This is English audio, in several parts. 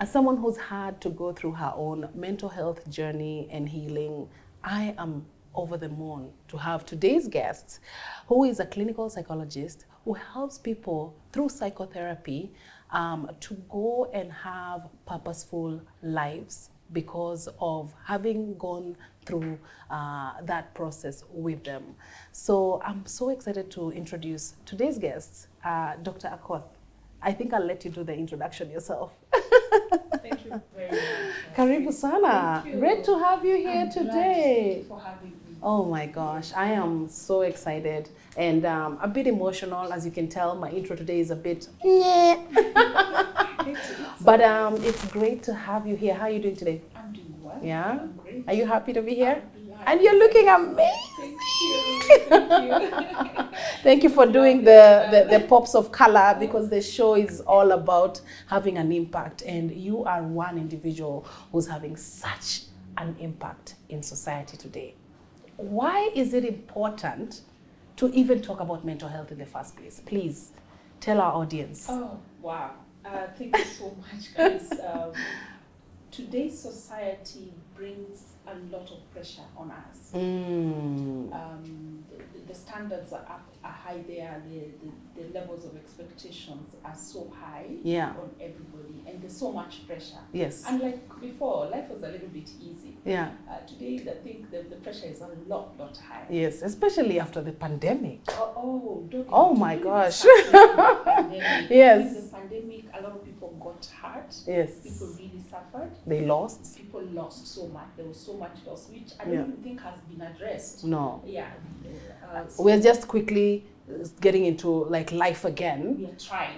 As someone who's had to go through her own mental health journey and healing, I am over the moon to have today's guest, who is a clinical psychologist who helps people through psychotherapy to go and have purposeful lives because of having gone through that process with them. So I'm so excited to introduce today's guest, Dr. Akoth. I think I'll let you do the introduction yourself. Thank you very much. Karibu sana. Thank you. Great to have you here today. Thank you for having me. Oh my gosh, I am so excited and a bit emotional. As you can tell, my intro today is a bit but it's great to have you here. How are you doing today? I'm doing well. Yeah? I'm great. Are you happy to be here? Yeah. And you're looking amazing. Thank you. Thank you for doing the pops of color, because the show is all about having an impact, and you are one individual who's having such an impact in society today. Why is it important to even talk about mental health in the first place? Please tell our audience. Oh, wow. Thank you so much, guys. Today's society brings a lot of pressure on us. The standards are high there. The levels of expectations are so high on everybody, and there's so much pressure. Yes. And like before, life was a little bit easy. Yeah. Today, I think the pressure is a lot higher. Yes, especially after the pandemic. Oh my gosh. Yes. In the pandemic, a lot of people got hurt. Yes. People really suffered. They lost. People lost so much. There was so much loss, which I don't even think has been addressed. No. Yeah. We're just quickly getting into like life again.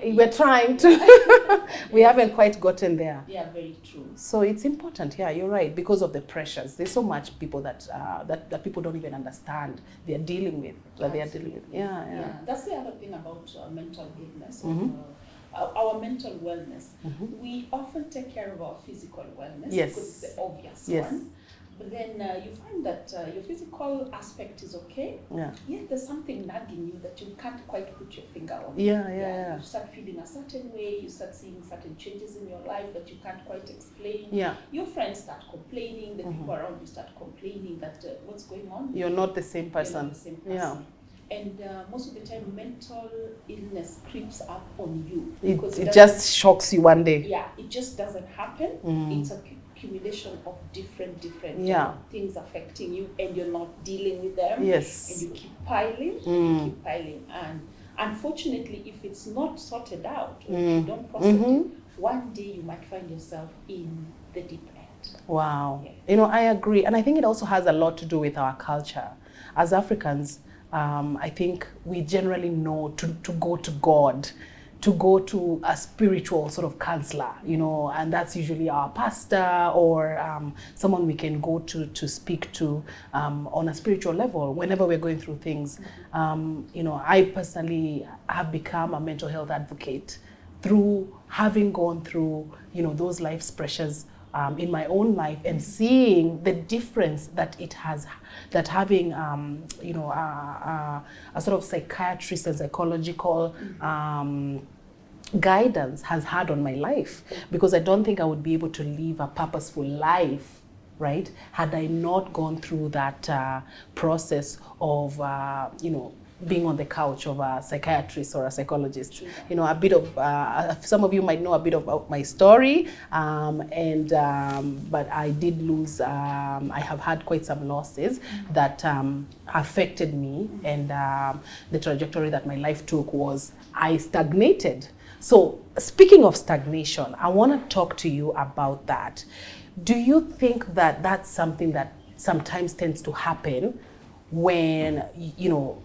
We're trying to. We haven't quite gotten there. Yeah, very true. So it's important. Yeah, you're right. Because of the pressures, there's so much people that that people don't even understand they're dealing with. Yeah. That's the other thing about mental illness. Mm-hmm. Our mental wellness. Mm-hmm. We often take care of our physical wellness Yes. because it's the obvious Yes. one. But then you find that your physical aspect is okay. Yeah. Yet there's something nagging you that you can't quite put your finger on. Yeah. You start feeling a certain way. You start seeing certain changes in your life that you can't quite explain. Yeah. Your friends start complaining. The people around you start complaining that what's going on. You're not the same person. You're not the same person. Yeah. And most of the time, mental illness creeps up on you. It just shocks you one day. Yeah, it just doesn't happen. It's a accumulation of different things affecting you, and you're not dealing with them. Yes. And you keep piling. And unfortunately, if it's not sorted out, or if you don't process it, one day you might find yourself in the deep end. Wow. Yeah. You know, I agree. And I think it also has a lot to do with our culture. As Africans, I think we generally know to go to God, to go to a spiritual sort of counselor, you know, and that's usually our pastor or someone we can go to speak to on a spiritual level whenever we're going through things. You know, I personally have become a mental health advocate through having gone through, you know, those life's pressures in my own life, and seeing the difference that it has, that having you know, a sort of psychiatrist and psychological guidance has had on my life, because I don't think I would be able to live a purposeful life, right, had I not gone through that process of you know, being on the couch of a psychiatrist or a psychologist. You know, a bit of, some of you might know a bit about my story, but I did lose, I have had quite some losses that affected me, and the trajectory that my life took was I stagnated. So speaking of stagnation, I want to talk to you about that. Do you think that that's something that sometimes tends to happen when, you know,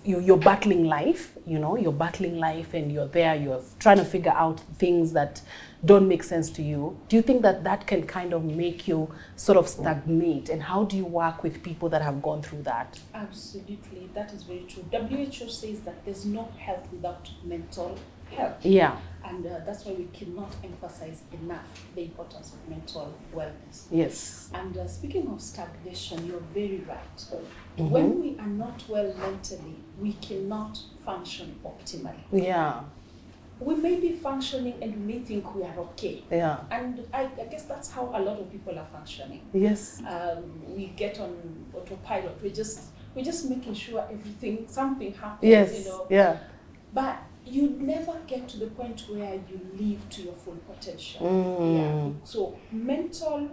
you're battling life, you know, you're battling life and you're there, you're trying to figure out things that don't make sense to you? Do you think that that can kind of make you sort of stagnate? And how do you work with people that have gone through that? Absolutely, that is very true. WHO says that there's no health without mental health. Yeah. And that's why we cannot emphasize enough the importance of mental wellness. Yes. And speaking of stagnation, you're very right. When we are not well mentally, we cannot function optimally. Yeah. we may be functioning and we may think we are okay. Yeah. And I guess that's how a lot of people are functioning. Yes. We get on autopilot. We're just making sure something happens. Yes. You know. Yeah. But you never get to the point where you live to your full potential. Yeah. So mental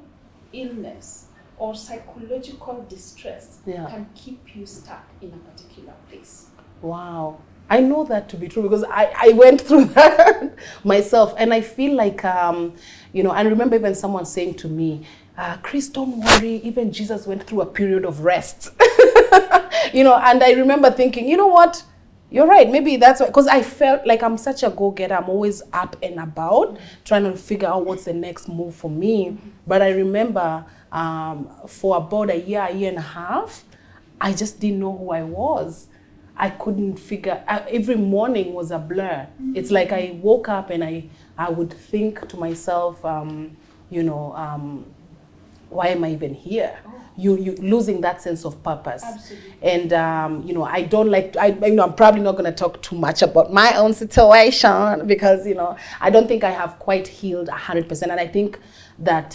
illness or psychological distress can keep you stuck in a particular place. Wow. I know that to be true because I went through that myself, and I feel like, you know, I remember even someone saying to me, Chris, don't worry, even Jesus went through a period of rest. You know, and I remember thinking, you know what, you're right, maybe that's why, because I felt like I'm such a go-getter. I'm always up and about, trying to figure out what's the next move for me. But I remember for about a year and a half, I just didn't know who I was. I couldn't figure, every morning was a blur. It's like I woke up and I would think to myself, you know, why am I even here? You losing that sense of purpose. Absolutely. And, you know, I don't like, you know, I'm probably not going to talk too much about my own situation because, you know, I don't think I have quite healed 100%. And I think that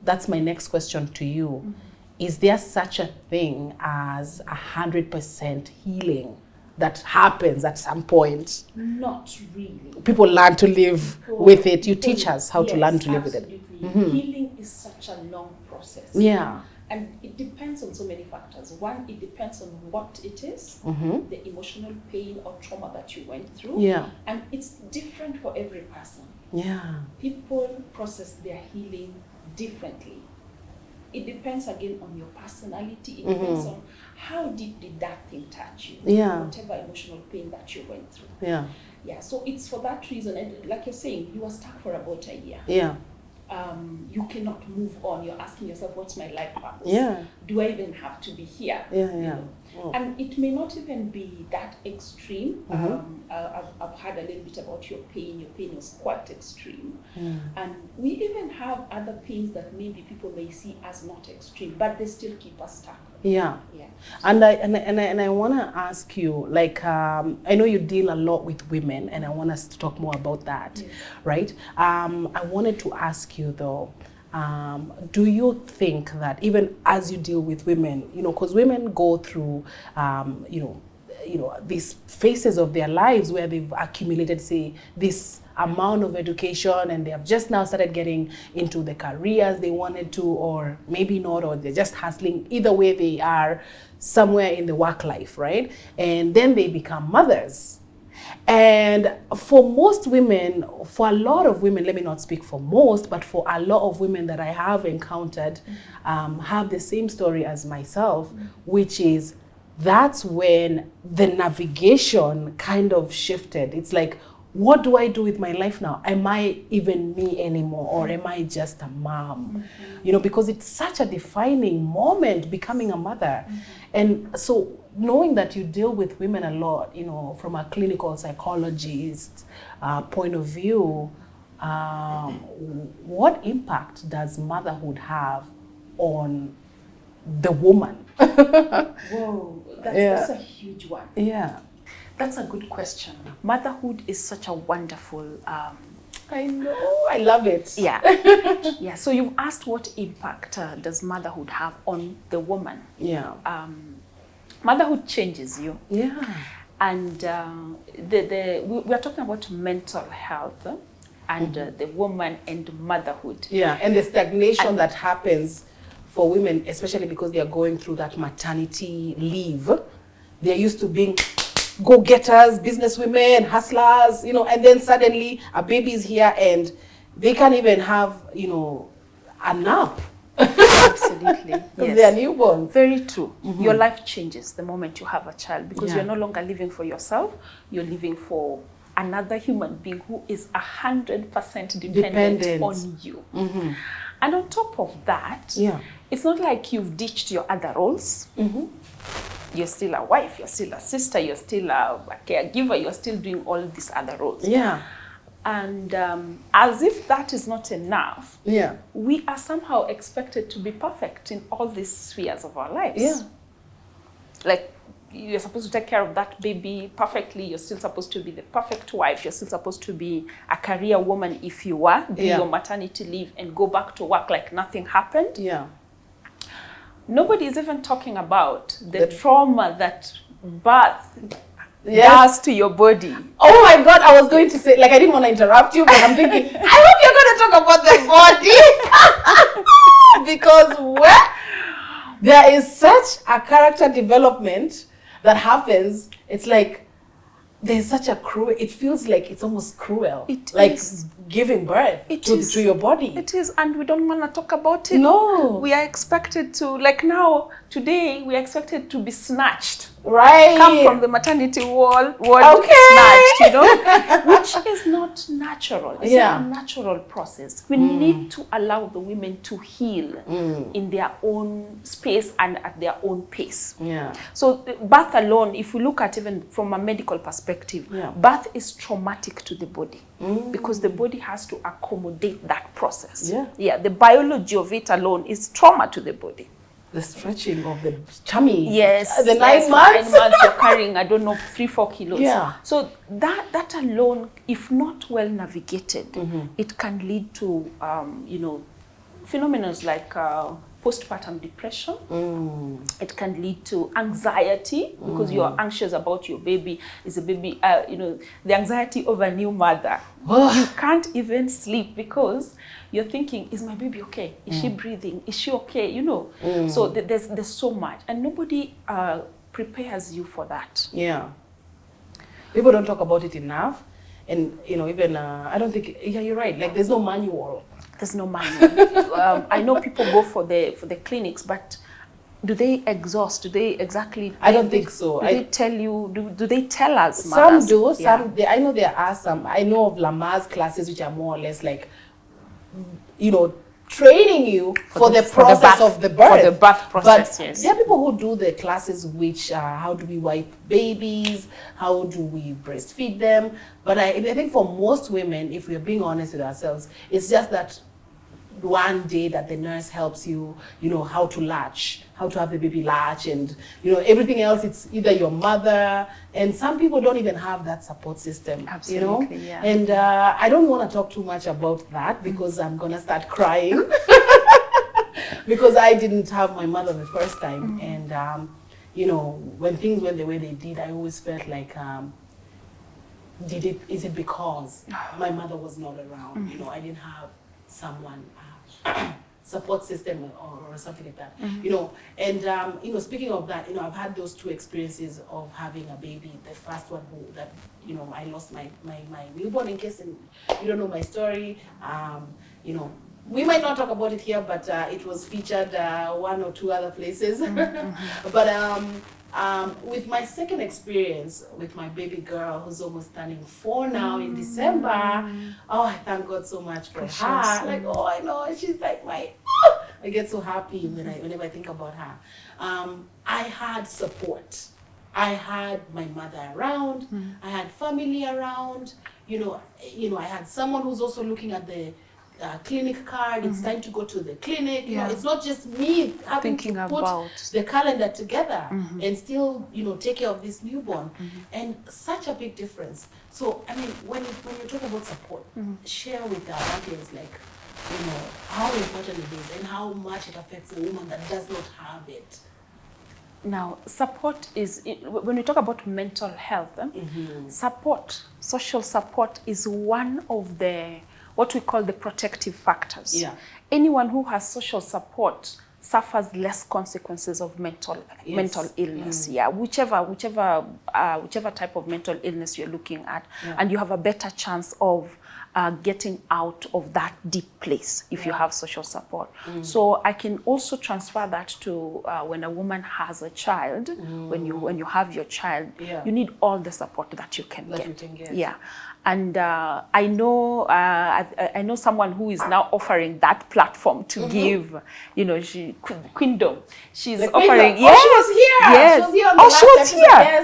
that's my next question to you. Is there such a thing as 100% healing that happens at some point? Not really. People learn to live with it. You teach us how to learn to live with it. Healing is such a long process. Yeah. And it depends on so many factors. One, it depends on what it is, the emotional pain or trauma that you went through. Yeah. And it's different for every person. Yeah. People process their healing differently. It depends again on your personality. It depends on how deep did that thing touch you. Yeah. Whatever emotional pain that you went through. Yeah. Yeah. So it's for that reason. And like you're saying, you were stuck for about a year. Yeah. You cannot move on. You're asking yourself, what's my life purpose? Yeah. Do I even have to be here? Yeah, You yeah. know? Oh. And it may not even be that extreme. I've heard a little bit about your pain. Your pain was quite extreme. And we even have other pains that maybe people may see as not extreme, but they still keep us stuck. Yeah. Yeah. And I want to ask you, like, I know you deal a lot with women, and I want us to talk more about that, right? I wanted to ask you though, do you think that even as you deal with women, you know, because women go through, you know, these phases of their lives where they've accumulated, say, this amount of education and they have just now started getting into the careers they wanted to, or maybe not, or they're just hustling. Either way, they are somewhere in the work life, right? And then they become mothers. And for most women, for a lot of women, let me not speak for most, but for a lot of women that I have encountered, have the same story as myself, which is that's when the navigation kind of shifted. It's like, what do I do with my life now? Am I even me anymore, or am I just a mom? You know, because it's such a defining moment, becoming a mother. And so knowing that you deal with women a lot, you know, from a clinical psychologist point of view, what impact does motherhood have on the woman? Whoa, that's a huge one. Yeah. That's a good question. Motherhood is such a wonderful... I know, I love it. Yeah. Yeah, so you've asked what impact does motherhood have on the woman? Yeah. Motherhood changes you. Yeah. And we are talking about mental health and the woman and motherhood. Yeah, and the stagnation that happens for women, especially because they are going through that maternity leave. They're used to being go-getters, businesswomen, hustlers, you know, and then suddenly a baby is here and they can't even have, you know, a nap. Absolutely. Because they are newborns. Very true. Your life changes the moment you have a child, because Yeah. you're no longer living for yourself, you're living for another human being who is 100% dependent on you. And on top of that, it's not like you've ditched your other roles. You're still a wife, you're still a sister, you're still a caregiver, you're still doing all these other roles. Yeah. And as if that is not enough, we are somehow expected to be perfect in all these spheres of our lives. Yeah. Like, you're supposed to take care of that baby perfectly. You're still supposed to be the perfect wife. You're still supposed to be a career woman if you were, do your maternity leave and go back to work like nothing happened. Yeah. Nobody is even talking about the trauma that birth does to your body. Oh my God, I was going to say, like, I didn't want to interrupt you, but I'm thinking, I hope you're going to talk about the body. Because there is such a character development that happens, it's like, there's such a it feels like it's almost cruel. It like is. Giving birth to your body. It is, and we don't want to talk about it. No. We are expected to, like now, today, we are expected to be snatched. Right. Come from the maternity ward, snatched, you know, which is not natural. It's not a natural process. We need to allow the women to heal in their own space and at their own pace. Yeah. So birth alone, if we look at even from a medical perspective, birth is traumatic to the body because the body has to accommodate that process. Yeah. The biology of it alone is trauma to the body. The stretching of the tummy. Yes. The 9 months. 9 months you're carrying, I don't know, 3-4 kilos. Yeah. So that alone, if not well navigated, it can lead to, you know, phenomena like postpartum depression. It can lead to anxiety because you're anxious about your baby. Is a baby, you know, the anxiety of a new mother. You can't even sleep because you're thinking, is my baby okay? Is she breathing? Is she okay? You know, so there's so much, and nobody prepares you for that. Yeah. People don't talk about it enough, and you know, even I don't think. Yeah, you're right. Like, there's no manual. There's no manual. I know people go for the clinics, but do they exhaust? Do they exactly? I don't think so. Do they tell you? Do they tell us? Some do. Some. I know there are some. I know of Lamar's classes, which are more or less like, you know, training you for the process of the birth. For the birth process, but there are people who do the classes which how do we wipe babies, how do we breastfeed them. But I think for most women, if we're being honest with ourselves, it's just that one day that the nurse helps you, you know, how to latch, how to have the baby latch, and you know, everything else, it's either your mother, and some people don't even have that support system. Absolutely, you know? And I don't want to talk too much about that because I'm gonna start crying because I didn't have my mother the first time, and you know, when things went the way they did, I always felt like is it because my mother was not around? You know, I didn't have someone support system or something like that, you know. And you know, speaking of that, you know, I've had those two experiences of having a baby. The first one you know, I lost my newborn. In case you don't know my story, you know, we might not talk about it here, but it was featured 1 or 2 other places. But with my second experience with my baby girl, who's almost turning 4 now in December, oh, I thank God so much for her. Like, oh, I know, she's like I get so happy whenever I think about her. I had support. I had my mother around. I had family around. You know, I had someone who's also looking at the clinic card. It's time to go to the clinic. You know, it's not just me having to put the calendar together and still, you know, take care of this newborn. And such a big difference. So, I mean, when you talk about support, share with our audience, like, you know, how important it is and how much it affects a woman that does not have it. Now, support is, when we talk about mental health, support, social support is one of the what we call the protective factors. Yeah. Anyone who has social support suffers less consequences of mental illness. Yeah, whichever type of mental illness you're looking at, and you have a better chance of getting out of that deep place if you have social support. So I can also transfer that to when a woman has a child. When you have your child, you need all the support that you can get. Yeah. And I know someone who is now offering that platform to give, you know, Queendom. She's offering. Yes, she was here. Yes. She was here on the last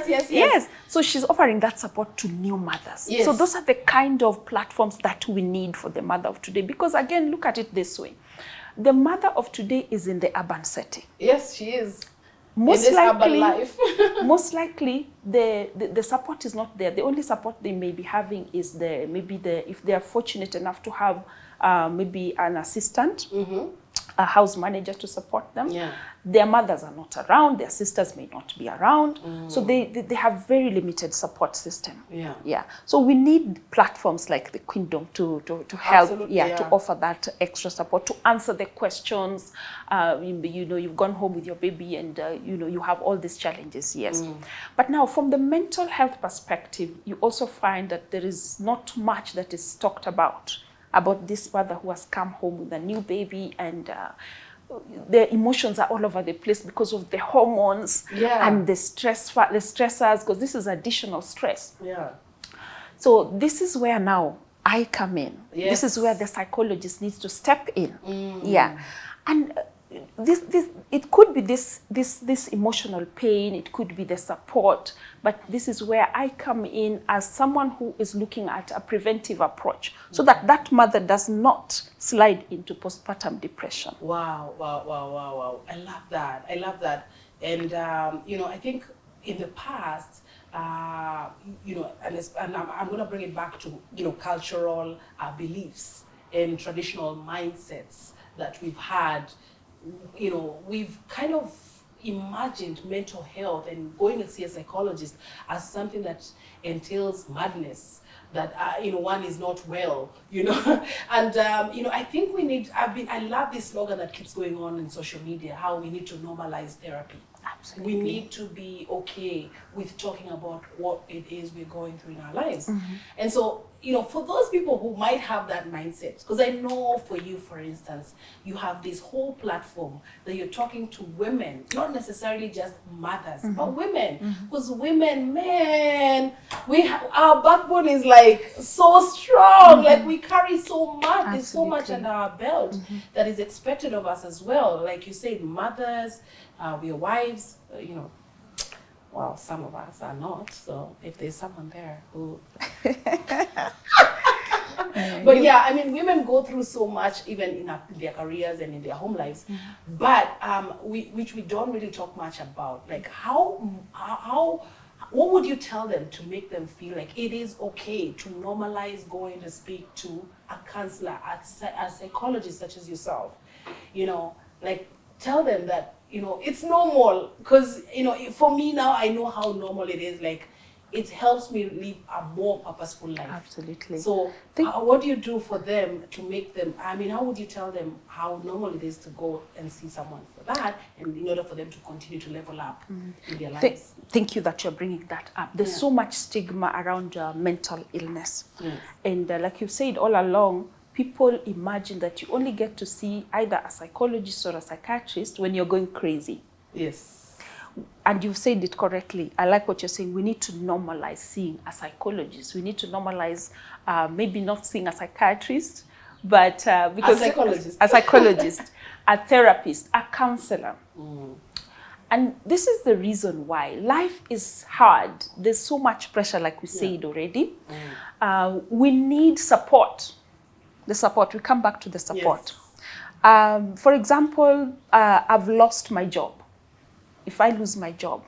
episode. Yes. So she's offering that support to new mothers. Yes. So those are the kind of platforms that we need for the mother of today. Because again, look at it this way: the mother of today is in the urban setting. Yes, she is. most likely the support is not there. The only support they may be having is if they are fortunate enough to have maybe an assistant, a house manager to support them. Yeah. Their mothers are not around, their sisters may not be around. So they have very limited support system. Yeah. Yeah. So we need platforms like the Kingdom to help, to offer that extra support, to answer the questions. You've gone home with your baby and you have all these challenges, yes. But now from the mental health perspective, you also find that there is not much that is talked about this mother who has come home with a new baby, and their emotions are all over the place because of the hormones and the stressors, because this is additional stress. Yeah. So this is where now I come in. Yes. This is where the psychologist needs to step in. Yeah. And it could be this emotional pain, it could be the support, but this is where I come in as someone who is looking at a preventive approach so that mother does not slide into postpartum depression. Wow. I love that. And I think in the past, and I'm going to bring it back to cultural beliefs and traditional mindsets that we've had. We've kind of imagined mental health and going to see a psychologist as something that entails madness, that one is not well, and I think I love this slogan that keeps going on in social media, how we need to normalize therapy. Absolutely. We need to be okay with talking about what it is we're going through in our lives. And so, for those people who might have that mindset, because I know for you, for instance, you have this whole platform that you're talking to women, not necessarily just mothers, but women. Because women, man, our backbone is like so strong, like we carry so much. Absolutely. There's so much under our belt that is expected of us as well. Like you said, mothers, we're wives, well, some of us are not, so if there's someone there who... But yeah, I mean, women go through so much, even in their careers and in their home lives, but which we don't really talk much about. Like what would you tell them to make them feel like it is okay to normalize going to speak to a counselor, a psychologist such as yourself? Like tell them that, it's normal, because, for me now, I know how normal it is. Like, it helps me live a more purposeful life. Absolutely. So what do you do for them to make them, how would you tell them how normal it is to go and see someone for that, and in order for them to continue to level up in their lives? Thank you that you're bringing that up. There's so much stigma around mental illness. And like you've said all along, people imagine that you only get to see either a psychologist or a psychiatrist when you're going crazy. Yes. And you've said it correctly. I like what you're saying. We need to normalize seeing a psychologist. We need to normalize maybe not seeing a psychiatrist, but because a psychologist, a therapist, a counselor. And this is the reason why life is hard. There's so much pressure, like we said already. We need support. The support, we come back to the support. Yes. For example, I've lost my job. If I lose my job,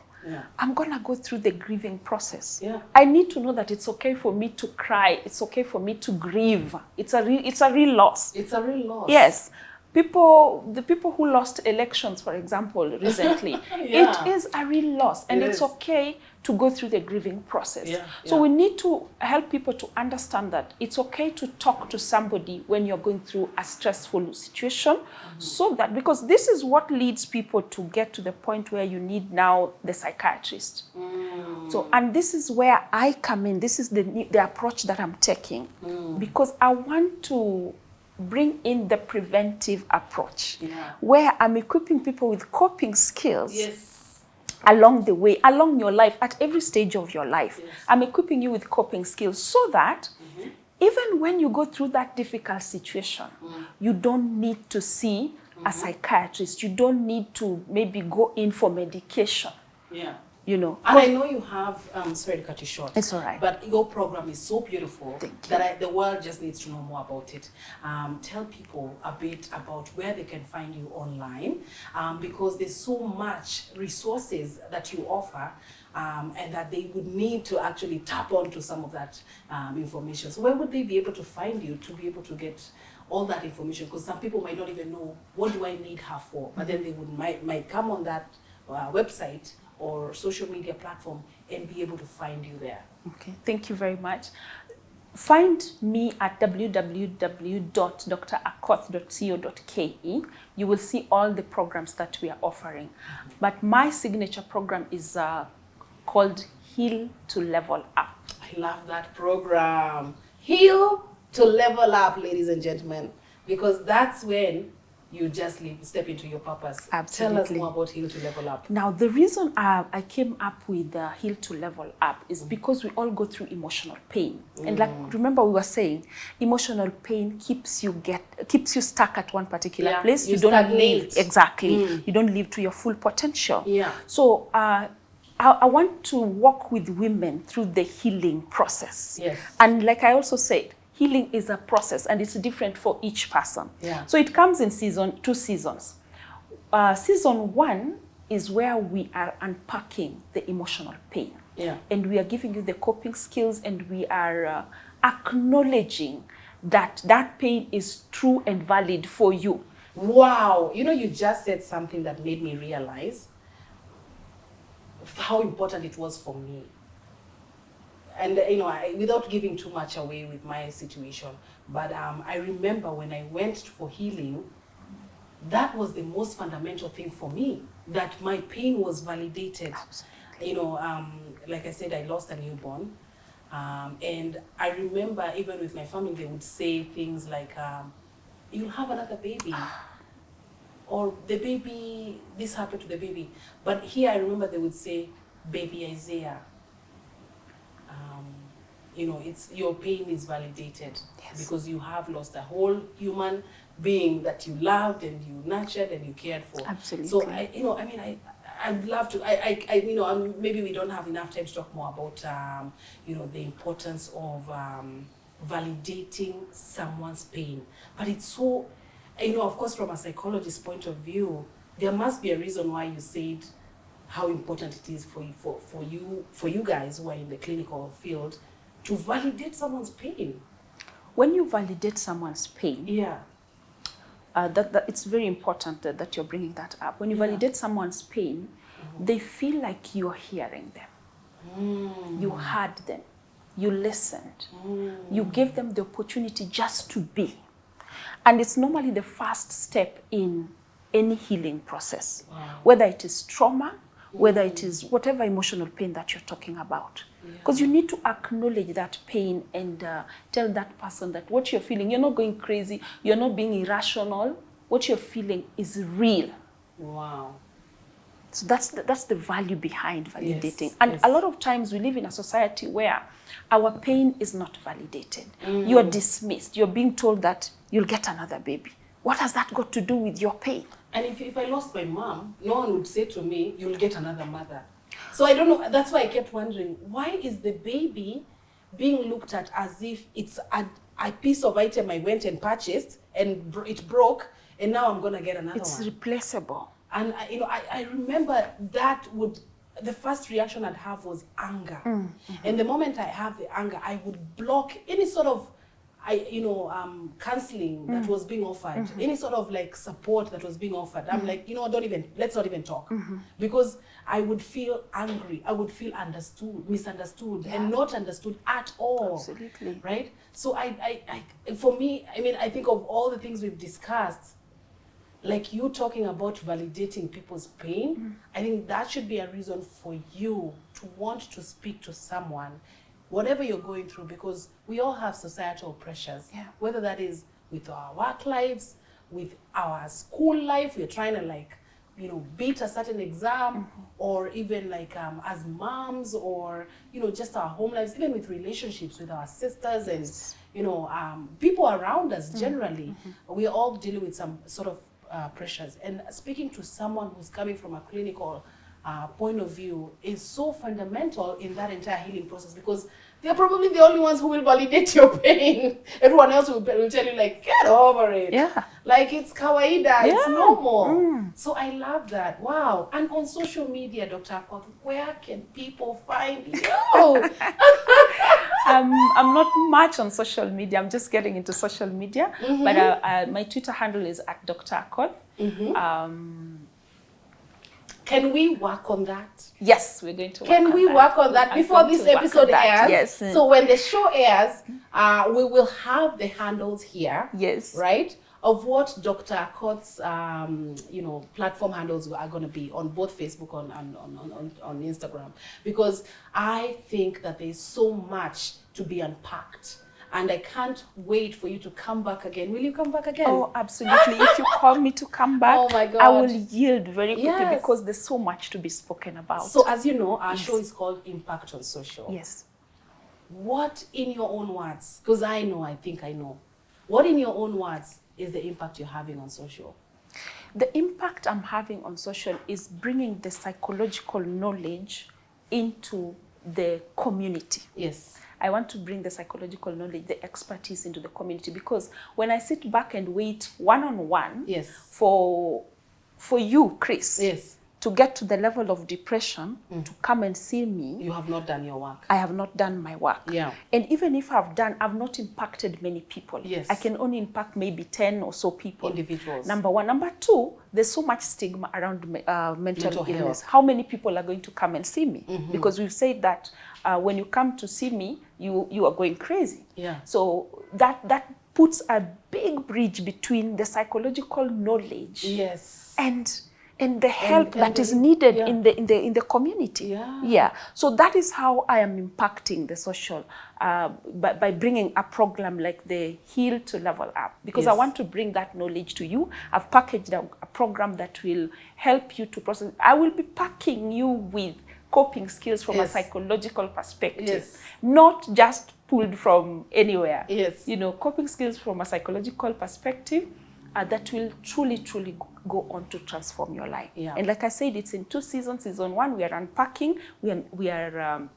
I'm gonna go through the grieving process. I need to know that it's okay for me to cry. It's okay for me to grieve. It's a real loss. It's a real loss. Yes. The people who lost elections, for example, recently, it is a real loss, and it's okay to go through the grieving process. So we need to help people to understand that it's okay to talk to somebody when you're going through a stressful situation, so that, because this is what leads people to get to the point where you need now the psychiatrist. So, and this is where I come in. This is the approach that I'm taking, because I want to bring in the preventive approach, where I'm equipping people with coping skills along the way, along your life, at every stage of your life. I'm equipping you with coping skills so that even when you go through that difficult situation, you don't need to see a psychiatrist. You don't need to maybe go in for medication. you know. And I know you have, sorry to cut you short. It's all right. But your program is so beautiful that the world just needs to know more about it. Tell people a bit about where they can find you online, because there's so much resources that you offer, and that they would need to actually tap onto some of that information. So where would they be able to find you to be able to get all that information? Because some people might not even know, what do I need her for? But then they might come on that website or social media platform and be able to find you there. Okay, thank you very much. Find me at www.drakoth.co.ke. You will see all the programs that we are offering. But my signature program is called Heal to Level Up. I love that program. Heal to Level Up, ladies and gentlemen, because that's when you just step into your purpose. Absolutely. Tell us more about Heal to Level Up. Now, the reason I came up with Heal to Level Up is because we all go through emotional pain. And like, remember we were saying, emotional pain keeps you stuck at one particular place. You don't live. Exactly. You don't live to your full potential. Yeah. So I want to work with women through the healing process. Yes. And like I also said, healing is a process and it's different for each person. Yeah. So it comes in two seasons. Season 1 is where we are unpacking the emotional pain. Yeah. And we are giving you the coping skills, and we are acknowledging that that pain is true and valid for you. Wow. You know, you just said something that made me realize how important it was for me. And, you know, without giving too much away with my situation, but I remember when I went for healing, that was the most fundamental thing for me, that my pain was validated. Absolutely. You know, like I said, I lost a newborn. And I remember even with my family, they would say things like, you'll have another baby. Or the baby, this happened to the baby. But here I remember they would say, baby Isaiah. You know, your pain is validated. Yes. Because you have lost a whole human being that you loved and you nurtured and you cared for. Absolutely. So I'd love to. You know, maybe we don't have enough time to talk more about you know, the importance of validating someone's pain. But it's so, you know, of course, from a psychologist's point of view, there must be a reason why you said how important it is for you guys who are in the clinical field to validate someone's pain. When you validate someone's pain, yeah, that it's very important that you're bringing that up. When you validate someone's pain, they feel like you're hearing them. You heard them. You listened. You gave them the opportunity just to be. And it's normally the first step in any healing process, whether it is trauma, whether it is whatever emotional pain that you're talking about. Because you need to acknowledge that pain and tell that person that what you're feeling, you're not going crazy, you're not being irrational. What you're feeling is real. Wow. So that's the value behind validating. Yes, and a lot of times we live in a society where our pain is not validated. You're dismissed. You're being told that you'll get another baby. What has that got to do with your pain? And if I lost my mom, no one would say to me, you'll get another mother. So I don't know, that's why I kept wondering, why is the baby being looked at as if it's a piece of item I went and purchased and it broke and now I'm gonna get another one? It's replaceable. And I remember the first reaction I'd have was anger. And the moment I have the anger, I would block any sort of counseling that was being offered, any sort of like support that was being offered. I'm like, let's not even talk. Because I would feel angry, I would feel misunderstood, and not understood at all. Absolutely. Right? So for me, I think of all the things we've discussed, like you talking about validating people's pain, I think that should be a reason for you to want to speak to someone, whatever you're going through, because we all have societal pressures, whether that is with our work lives, with our school life, we're trying to beat a certain exam, or even as moms, or just our home lives, even with relationships with our sisters and people around us generally, we're all dealing with some sort of pressures. And speaking to someone who's coming from a clinical point of view is so fundamental in that entire healing process, because they're probably the only ones who will validate your pain. Everyone else will tell you, like, get over it. Yeah. Like, it's kawaida, it's normal. So I love that. Wow. And on social media, Dr. Akoth, where can people find you? I'm not much on social media. I'm just getting into social media. But my Twitter handle is @Dr. Akoth. Can we work on that? Yes, we're going to work Can we work on that before this episode airs? Yes. So when the show airs, we will have the handles here. Yes. Right? Of what Dr. Akoth's, platform handles are going to be on both Facebook on Instagram. Because I think that there's so much to be unpacked. And I can't wait for you to come back again. Will you come back again? Oh, absolutely. If you call me to come back, oh my God, I will yield very quickly because there's so much to be spoken about. So as you know, our show is called Impact on Social. Yes. What, in your own words, because I think I know, what in your own words is the impact you're having on social? The impact I'm having on social is bringing the psychological knowledge into the community. Yes. I want to bring the psychological knowledge, the expertise into the community, because when I sit back and wait one-on-one for you, Chris, to get to the level of depression, to come and see me, you have not done your work. I have not done my work. Yeah. And even if I've not impacted many people. Yes. I can only impact maybe 10 or so people. Individuals. Number one. Number two, there's so much stigma around mental illness. Health. How many people are going to come and see me? Because we've said that when you come to see me, you are going crazy. Yeah. So that puts a big bridge between the psychological knowledge and the help that is needed in the community. So that is how I am impacting the social by bringing a program like the Heal to Level Up, because I want to bring that knowledge to you. I've packaged a program that will help you to process. I will be packing you with coping skills from a psychological perspective, not just pulled from anywhere. Coping skills from a psychological perspective that will truly go on to transform your life. And like I said, it's in 2 seasons. Season 1, we are unpacking. We are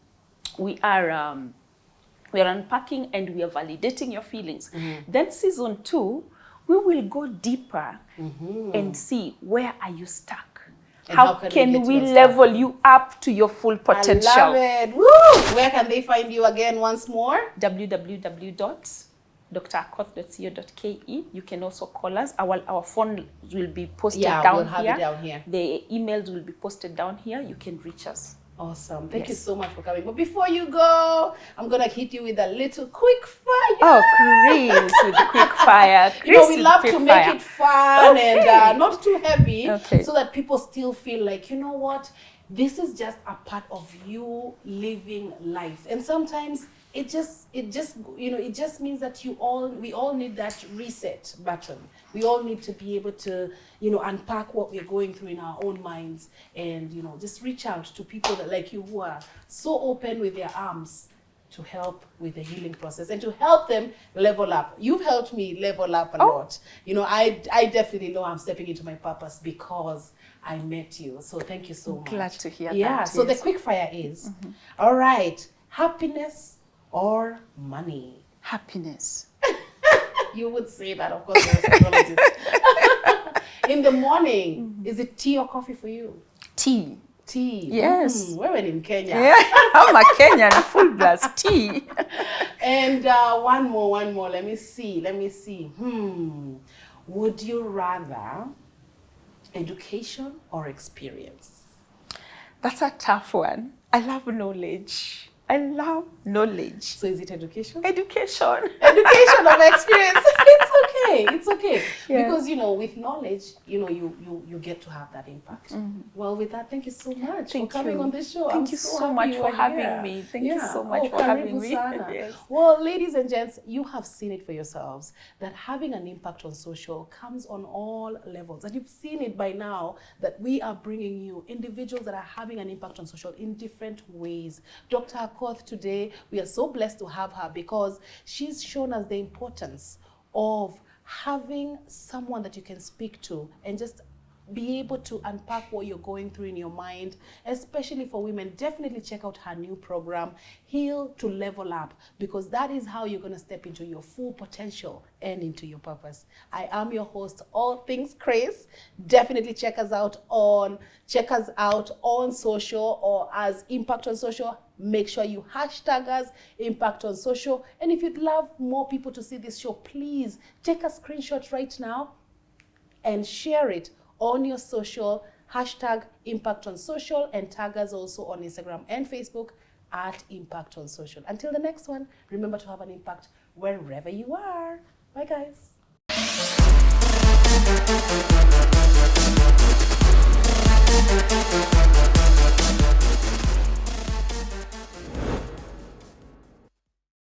unpacking and we are validating your feelings. Then season 2, we will go deeper and see, where are you stuck? And how can we level you up to your full potential? I love it. Woo! Where can they find you again once more? www.drakoth.co.ke. You can also call us. Our phone will be posted down here. The emails will be posted down here. You can reach us. Awesome. Thank you so much for coming. But before you go, I'm going to hit you with a little quick fire. Oh, Chris, with the quick fire. We love to make it fun and not too heavy, so that people still feel like, you know what, this is just a part of you living life. And sometimes it just means that we all need that reset button. We all need to be able to, unpack what we're going through in our own minds and, just reach out to people that like you, who are so open with their arms to help with the healing process and to help them level up. You've helped me level up a lot. I definitely know I'm stepping into my purpose because I met you. So thank you so much. Glad to hear that. Yeah, so the quick fire is, all right, happiness or money? Happiness. You would say that, of course, you're a psychologist. In the morning, is it tea or coffee for you? Tea. Tea. Yes. We're in Kenya. Yeah, I'm a Kenyan, full blast tea. And one more. Let me see. Would you rather education or experience? That's a tough one. I love knowledge. So is it education? Education. Education of experience. It's okay. Yeah. Because, with knowledge, you get to have that impact. Well, with that, thank you so much for coming on this show. Thank you so much for having me. Thank you so much for having me. Yes. Well, ladies and gents, you have seen it for yourselves that having an impact on social comes on all levels. And you've seen it by now that we are bringing you individuals that are having an impact on social in different ways. Dr. Akoth today, we are so blessed to have her because she's shown us the importance of having someone that you can speak to and just be able to unpack what you're going through in your mind, especially for women. Definitely check out her new program, Heal to Level Up, because that is how you're going to step into your full potential and into your purpose. I am your host, All Things Chris. Definitely check us out on social or as Impact on Social. Make sure you hashtag us, Impact on Social. And if you'd love more people to see this show, please take a screenshot right now and share it on your social, hashtag Impact on Social, and tag us also on Instagram and Facebook at Impact on Social. Until the next one, remember to have an impact wherever you are. Bye, guys.